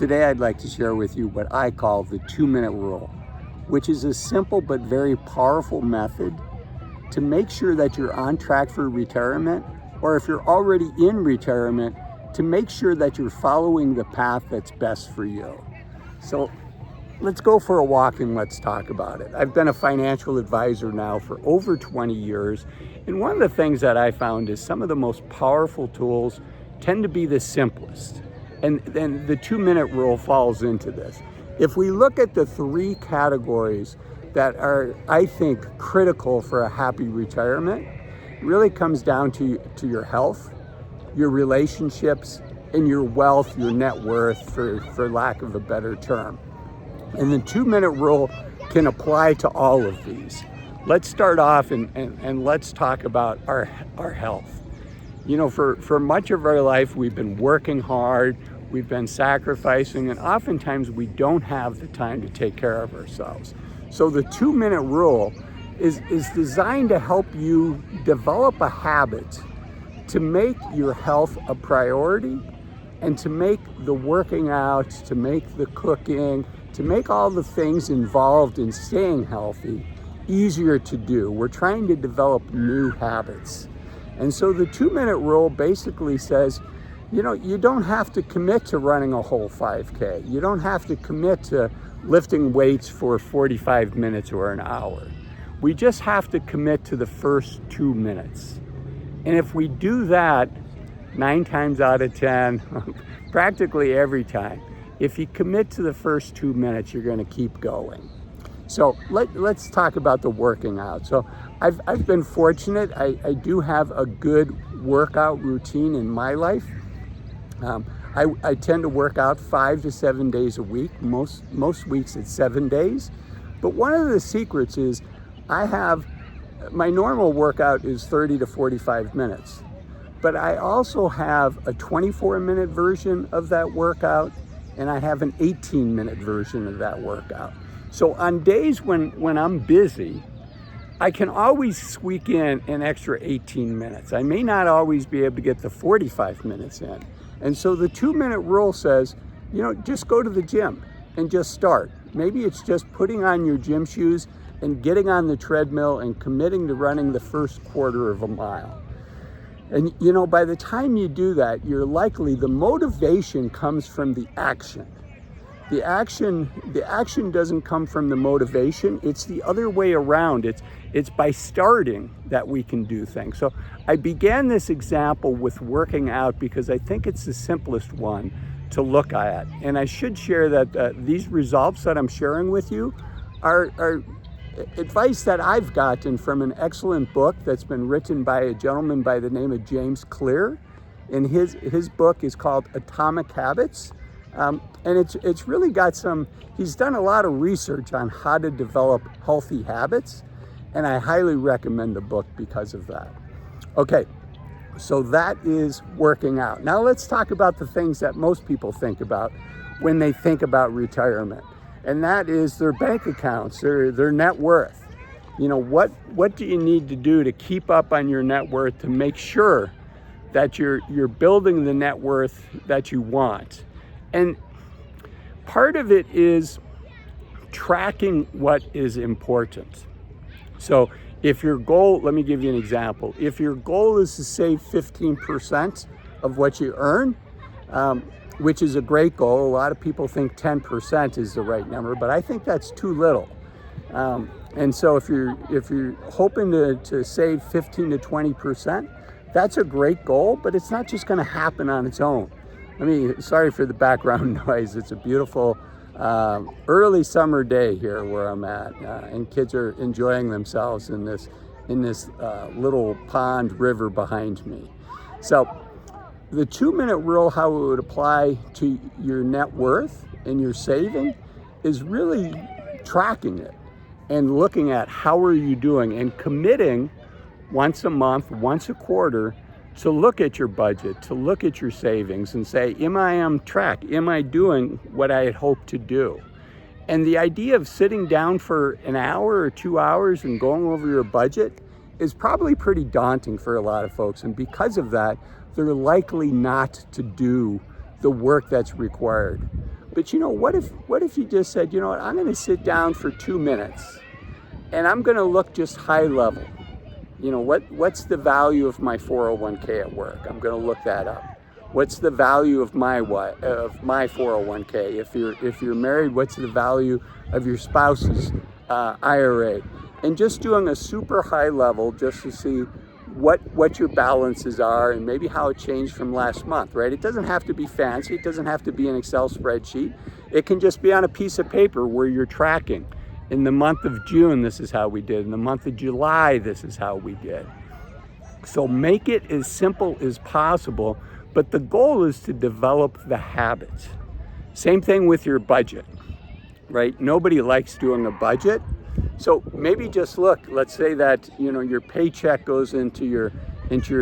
Today I'd like to share with you what I call the 2-minute rule, which is a simple but very powerful method to make sure that you're on track for retirement, or if you're already in retirement, to make sure that you're following the path that's best for you. So let's go for a walk and let's talk about it. I've been a financial advisor now for over 20 years, and one of the things that I found is some of the most powerful tools tend to be the simplest. And then the 2-minute rule falls into this. If we look at the 3 categories that are, I think, critical for a happy retirement, it really comes down to your health, your relationships, and your wealth, your net worth, for lack of a better term. And the 2-minute rule can apply to all of these. Let's start off and let's talk about our health. You know, for much of our life, we've been working hard, we've been sacrificing, and oftentimes we don't have the time to take care of ourselves. So the 2-minute rule is designed to help you develop a habit to make your health a priority and to make the working out, to make the cooking, to make all the things involved in staying healthy easier to do. We're trying to develop new habits. And so the 2-minute rule basically says, you know, you don't have to commit to running a whole 5K. You don't have to commit to lifting weights for 45 minutes or an hour. We just have to commit to the first 2 minutes. And if we do that 9 times out of 10, practically every time, if you commit to the first 2 minutes, you're going to keep going. So let's talk about the working out. So I've been fortunate. I do have a good workout routine in my life. I tend to work out 5 to 7 days a week. Most weeks it's 7 days. But one of the secrets is my normal workout is 30 to 45 minutes. But I also have a 24-minute version of that workout, and I have an 18-minute version of that workout. So on days when I'm busy, I can always squeak in an extra 18 minutes. I may not always be able to get the 45 minutes in. And so the 2-minute rule says, you know, just go to the gym and just start. Maybe it's just putting on your gym shoes and getting on the treadmill and committing to running the first quarter of a mile. And, you know, by the time you do that, the motivation comes from the action. The action doesn't come from the motivation. It's the other way around. It's by starting that we can do things. So I began this example with working out because I think it's the simplest one to look at. And I should share that these results that I'm sharing with you are advice that I've gotten from an excellent book that's been written by a gentleman by the name of James Clear. And his book is called Atomic Habits. And it's really got he's done a lot of research on how to develop healthy habits, and I highly recommend the book because of that. Okay, so that is working out. Now let's talk about the things that most people think about when they think about retirement, and that is their bank accounts, their net worth. You know, what do you need to do to keep up on your net worth to make sure that you're building the net worth that you want? And part of it is tracking what is important. So if your goal, let me give you an example. If your goal is to save 15% of what you earn, which is a great goal, a lot of people think 10% is the right number, but I think that's too little. And so if you're hoping to save 15 to 20%, that's a great goal, but it's not just going to happen on its own. Sorry for the background noise. It's a beautiful early summer day here where I'm at, and kids are enjoying themselves in this little pond river behind me. So the 2-minute rule, how it would apply to your net worth and your saving, is really tracking it and looking at how are you doing and committing once a month, once a quarter, to look at your budget, to look at your savings and say, am I on track? Am I doing what I had hoped to do? And the idea of sitting down for an hour or 2 hours and going over your budget is probably pretty daunting for a lot of folks. And because of that, they're likely not to do the work that's required. But what if you just said, I'm going to sit down for 2 minutes and I'm going to look just high level. What's the value of my 401k at work? I'm going to look that up. What's the value of my 401k? If you're married, what's the value of your spouse's IRA? And just doing a super high level just to see what your balances are and maybe how it changed from last month, right? It doesn't have to be fancy. It doesn't have to be an Excel spreadsheet. It can just be on a piece of paper where you're tracking. In the month of June, this is how we did. In the month of July, this is how we did. So make it as simple as possible, but the goal is to develop the habits. Same thing with your budget, right? Nobody likes doing a budget. So maybe just look, let's say that, your paycheck goes into your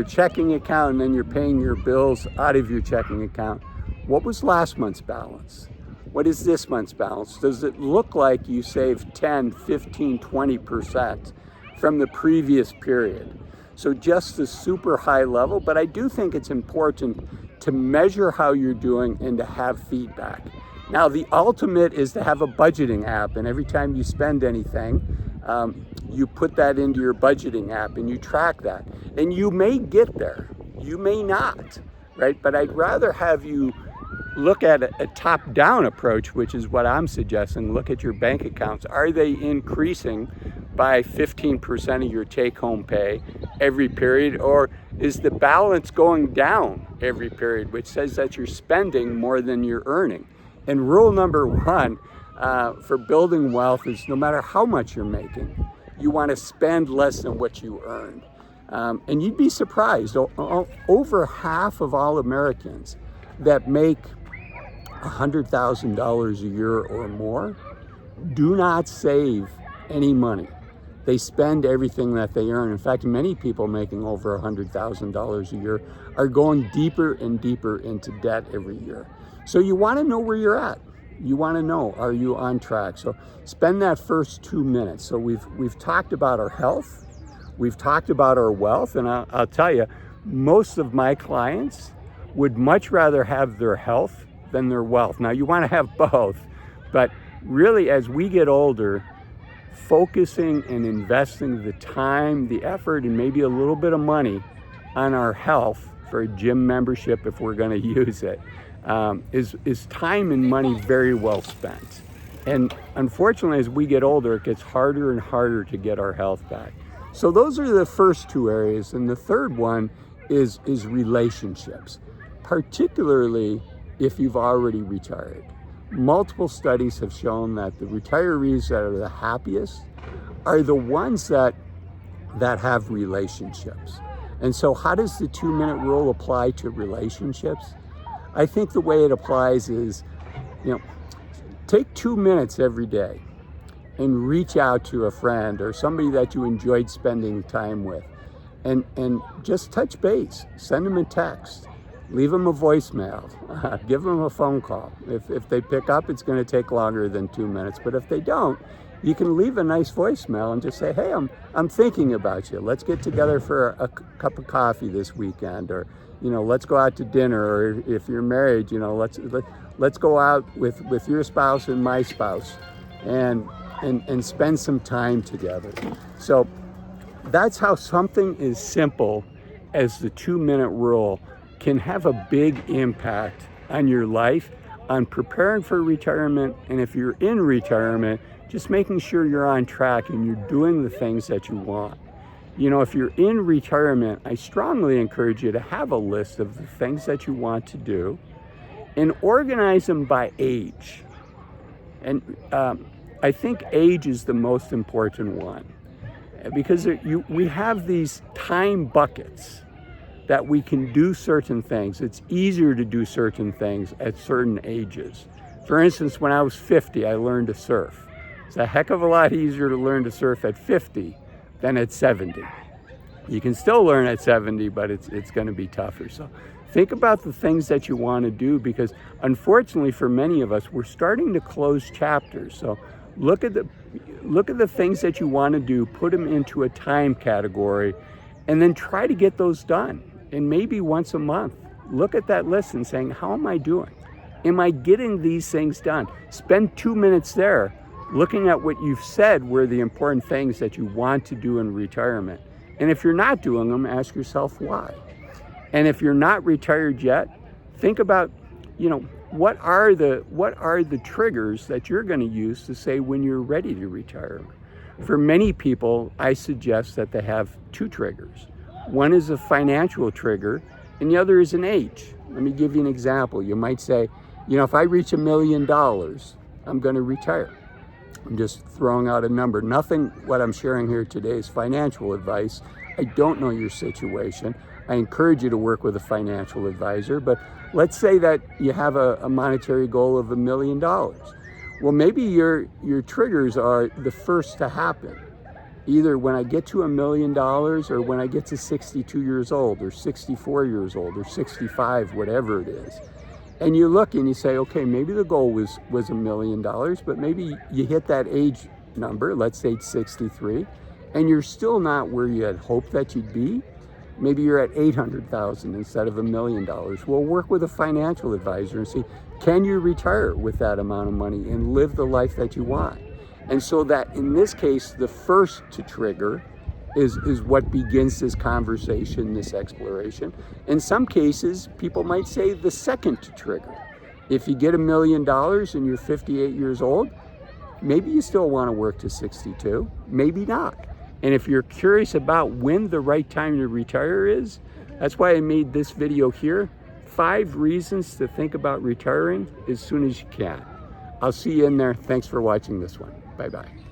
checking account and then you're paying your bills out of your checking account. What was last month's balance? What is this month's balance? Does it look like you saved 10, 15, 20% from the previous period? So just the super high level, but I do think it's important to measure how you're doing and to have feedback. Now, the ultimate is to have a budgeting app, and every time you spend anything, you put that into your budgeting app and you track that. And you may get there, you may not, right? But I'd rather have you look at a top-down approach, which is what I'm suggesting. Look at your bank accounts. Are they increasing by 15% of your take-home pay every period, or is the balance going down every period, which says that you're spending more than you're earning? And rule number one for building wealth is no matter how much you're making, you want to spend less than what you earn. And you'd be surprised, over half of all Americans that make $100,000 a year or more do not save any money. They spend everything that they earn. In fact, many people making over $100,000 a year are going deeper and deeper into debt every year. So you want to know where you're at. You want to know, are you on track? So spend that first 2 minutes. So we've talked about our health, we've talked about our wealth, and I'll tell you, most of my clients would much rather have their health than their wealth. Now, you want to have both, but really, as we get older, focusing and investing the time, the effort, and maybe a little bit of money on our health for a gym membership, if we're going to use it, is time and money very well spent. And unfortunately, as we get older, it gets harder and harder to get our health back. So those are the first two areas. And the third one is relationships, particularly if you've already retired. Multiple studies have shown that the retirees that are the happiest are the ones that have relationships. And so how does the 2-minute rule apply to relationships? I think the way it applies is, take 2 minutes every day and reach out to a friend or somebody that you enjoyed spending time with and just touch base, send them a text. Leave them a voicemail, give them a phone call. If they pick up, it's going to take longer than 2 minutes. But if they don't, you can leave a nice voicemail and just say, hey, I'm thinking about you. Let's get together for a cup of coffee this weekend, or let's go out to dinner. Or if you're married, let's go out with your spouse and my spouse, and spend some time together. So that's how something as simple as the 2-minute rule can have a big impact on your life, on preparing for retirement, and if you're in retirement, just making sure you're on track and you're doing the things that you want. If you're in retirement, I strongly encourage you to have a list of the things that you want to do and organize them by age. And I think age is the most important one, because we have these time buckets that we can do certain things. It's easier to do certain things at certain ages. For instance, when I was 50, I learned to surf. It's a heck of a lot easier to learn to surf at 50 than at 70. You can still learn at 70, but it's going to be tougher. So think about the things that you want to do, because unfortunately for many of us, we're starting to close chapters. So look at the things that you want to do, put them into a time category, and then try to get those done. And maybe once a month, look at that list and saying, how am I doing? Am I getting these things done? Spend 2 minutes there looking at what you've said were the important things that you want to do in retirement. And if you're not doing them, ask yourself why. And if you're not retired yet, think about, what are the triggers that you're going to use to say when you're ready to retire? For many people, I suggest that they have 2 triggers. One is a financial trigger, and the other is an age. Let me give you an example. You might say, if I reach $1 million, I'm going to retire. I'm just throwing out a number. Nothing, what I'm sharing here today is financial advice. I don't know your situation. I encourage you to work with a financial advisor, but let's say that you have a monetary goal of $1 million. Well, maybe your triggers are the first to happen. Either when I get to $1 million or when I get to 62 years old or 64 years old or 65, whatever it is. And you look and you say, okay, maybe the goal was $1 million, but maybe you hit that age number, let's say it's 63, and you're still not where you had hoped that you'd be. Maybe you're at 800,000 instead of $1 million. Well, work with a financial advisor and see, can you retire with that amount of money and live the life that you want? And so that in this case, the first to trigger is what begins this conversation, this exploration. In some cases, people might say the second to trigger. If you get $1 million and you're 58 years old, maybe you still want to work to 62, maybe not. And if you're curious about when the right time to retire is, that's why I made this video here. 5 reasons to think about retiring as soon as you can. I'll see you in there. Thanks for watching this one. Bye-bye.